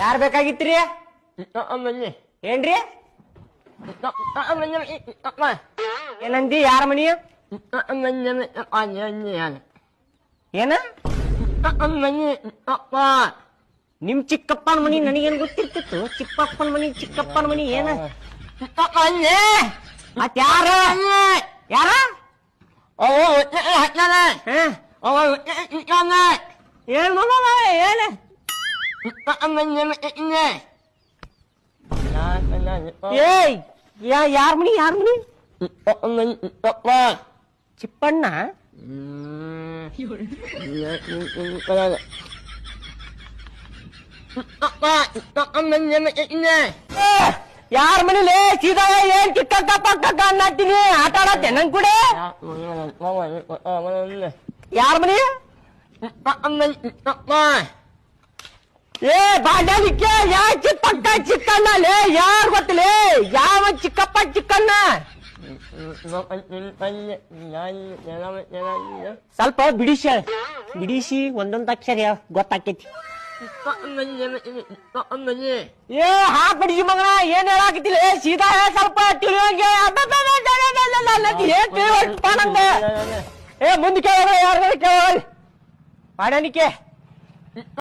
ಯಾರ್ ಬೇಕಾಗಿತ್ರಿ? ಏನ್ರಿ? ಏನಂದಿ? ಯಾರ ಮನಿ? ಏನ? ನಿಮ್ ಚಿಕ್ಕಪ್ಪನ ಮನಿ ನನಗೇನ್ ಗೊತ್ತಿರ್ತಿತ್ತು? ಚಿಕ್ಕಪ್ಪನ ಮನಿ ಚಿಕ್ಕಪ್ಪನ ಮನಿ ಏನ? ಮತ್ ಯಾರ? ಯಾರ? ಏನ್ ಮಗ ಏನ? ಏಯ್ ಯಾರ ಮನಿ? ಯಾರ ಮನಿ? ಚಿಪ್ಪಣ್ಣ? ಯಾರ ಮನಿಲೇ? ಸೀದಾ ಏನ್ ಚಿಕ್ಕಕ್ಕ ಪಕ್ಕಕ್ಕ ಅನ್ನತ್ತೀನಿ. ಆಟ ಆಡತ್ತೆ ನನ್ ಕೂಡ. ಯಾರ ಮನಿ? ಏ ಬಾಡ್ಯಾಲಿಕ್ಕೆ ಯಾ ಚಿಕ್ಕಪ್ಪ ಚಿಕ್ಕಣ್ಣಲೇ? ಯಾರು ಗೊತ್ತಲೇ? ಯಾವ ಚಿಕ್ಕಪ್ಪ ಚಿಕ್ಕಣ್ಣ? ಸ್ವಲ್ಪ ಬಿಡಿಸಿ ಒಂದೊಂದ್ ಅಕ್ಷರ ಗೊತ್ತಾಕೈತಿ. ಏ ಹಾಕ್ ಬಿಡಿಸಿ ಮಗನ, ಏನ್ ಹೇಳಾಕತಿಲ್ಲ? ಸೀದಾ ಸ್ವಲ್ಪ ತಿಳಿಯೋಂಗೆ. ಏ ಮುಂದೆ ಕೇಳ, ಯಾರು ಕೇಳ ಬಾಡ್ಯಾಲಿಕ್ಕೆ?